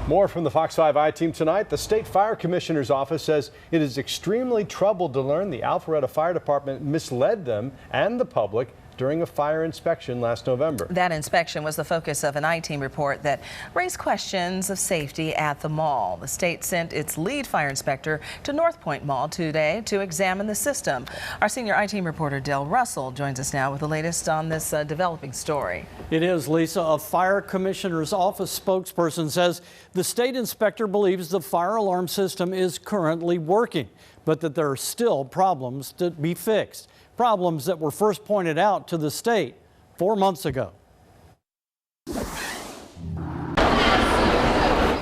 More from the Fox 5 I-Team tonight. The State Fire Commissioner's Office says it is extremely troubled to learn the Alpharetta Fire Department misled them and the public during a fire inspection last November. That inspection was the focus of an I-Team report that raised questions of safety at the mall. The state sent its lead fire inspector to Northpoint Mall today to examine the system. Our senior I-Team reporter Del Russell joins us now with the latest on this developing story. It is, Lisa. A fire commissioner's office spokesperson says the state inspector believes the fire alarm system is currently working, but that there are still problems to be fixed. Problems that were first pointed out to the state 4 months ago.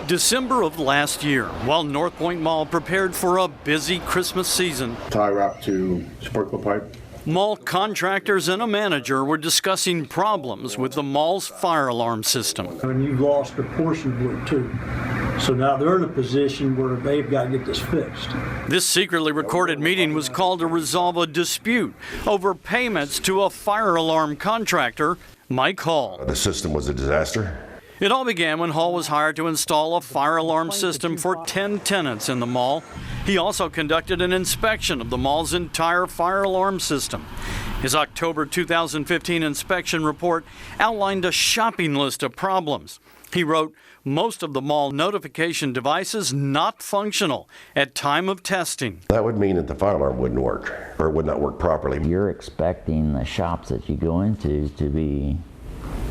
December of last year, while Northpoint Mall prepared for a busy Christmas season, tie wrap to sprinkler pipe. Mall contractors and a manager were discussing problems with the mall's fire alarm system. And you've lost a portion of it too. So now they're in a position where they've got to get this fixed. This secretly recorded meeting was called to resolve a dispute over payments to a fire alarm contractor, Mike Hall. The system was a disaster. It all began when Hall was hired to install a fire alarm system for 10 tenants in the mall. He also conducted an inspection of the mall's entire fire alarm system. His October 2015 inspection report outlined a shopping list of problems. He wrote, most of the mall notification devices not functional at time of testing. That would mean that the fire alarm wouldn't work, or would not work properly. You're expecting the shops that you go into to be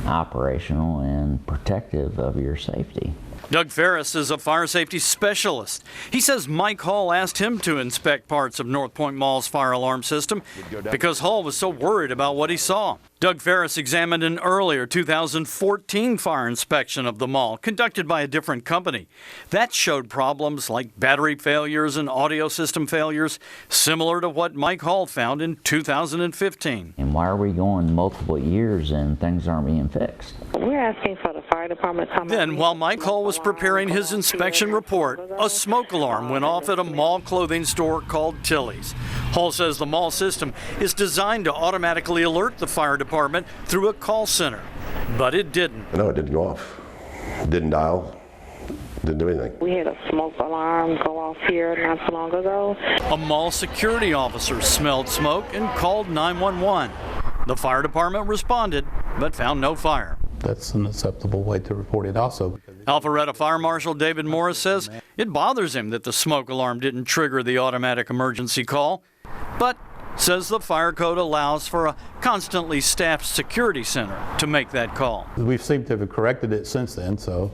operational and protective of your safety. Doug Ferris is a fire safety specialist. He says Mike Hall asked him to inspect parts of Northpoint Mall's fire alarm system because Hall was so worried about what he saw. Doug Ferris examined an earlier 2014 fire inspection of the mall conducted by a different company. That showed problems like battery failures and audio system failures, similar to what Mike Hall found in 2015. And why are we going multiple years and things aren't being fixed? We're asking for the fire department to come. Then, while Mike Hall was preparing his inspection report, a smoke alarm went off at a mall clothing store called Tilly's. Hall says the mall system is designed to automatically alert the fire department through a call center, but it didn't. No, it didn't go off. It didn't dial. Didn't do anything. We had a smoke alarm go off here not so long ago. A mall security officer smelled smoke and called 911. The fire department responded, but found no fire. That's an acceptable way to report it also. Alpharetta Fire Marshal David Morris says it bothers him that the smoke alarm didn't trigger the automatic emergency call, but says the fire code allows for a constantly staffed security center to make that call. We've seemed to have corrected it since then, so,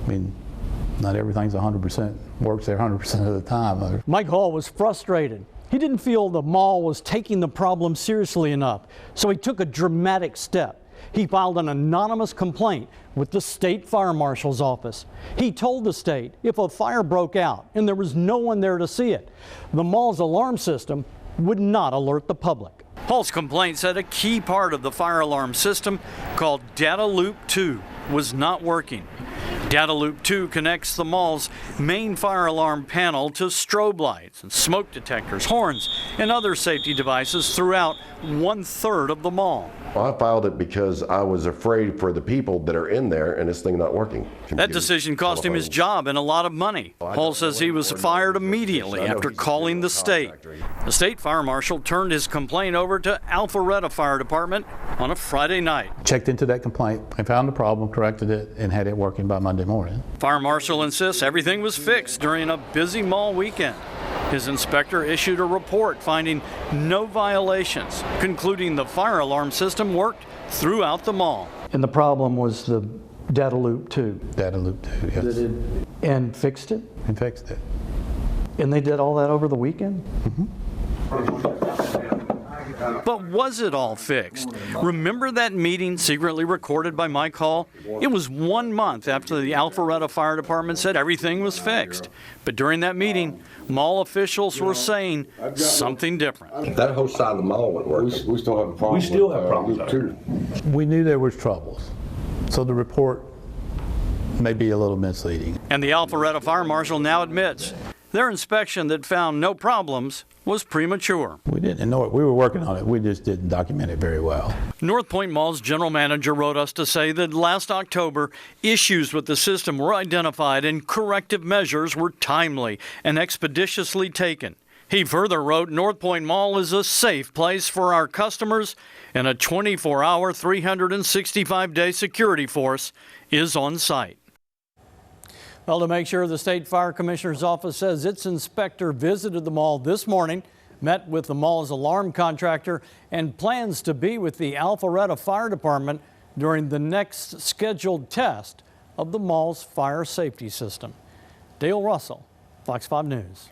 I mean, not everything's 100%, works there 100% of the time. Mike Hall was frustrated. He didn't feel the mall was taking the problem seriously enough, so he took a dramatic step. He filed an anonymous complaint with the state fire marshal's office. He told the state if a fire broke out and there was no one there to see it, the mall's alarm system would not alert the public. Hall's complaint said a key part of the fire alarm system, called Data Loop 2, was not working. Data Loop 2 connects the mall's main fire alarm panel to strobe lights and smoke detectors, horns, and other safety devices throughout 1/3 of the mall. Well, I filed it because I was afraid for the people that are in there and this thing not working. That decision cost him his job and a lot of money. Hall says he was fired immediately after calling the state. The state fire marshal turned his complaint over to Alpharetta Fire Department on a Friday night. Checked into that complaint, I found the problem, corrected it, and had it working by Monday morning. Fire marshal insists everything was fixed during a busy mall weekend. His inspector issued a report finding no violations, concluding the fire alarm system worked throughout the mall. And the problem was the Data Loop 2. Data Loop 2, yes. And fixed it? And fixed it. And they did all that over the weekend? But was it all fixed? Remember that meeting secretly recorded by Mike Hall? It was 1 month after the Alpharetta Fire Department said everything was fixed. But during that meeting, mall officials were saying something different. That whole side of the mall would work. We still have problems. We still have problems too. We knew there was troubles, so the report may be a little misleading. And the Alpharetta Fire Marshal now admits Their inspection that found no problems was premature. We didn't know it. We were working on it. We just didn't document it very well. Northpoint Mall's general manager wrote us to say that last October, issues with the system were identified and corrective measures were timely and expeditiously taken. He further wrote, Northpoint Mall is a safe place for our customers, and a 24-hour, 365-day security force is on site. Well, to make sure, the State Fire Commissioner's office says its inspector visited the mall this morning, met with the mall's alarm contractor, and plans to be with the Alpharetta Fire Department during the next scheduled test of the mall's fire safety system. Dale Russell, Fox 5 News.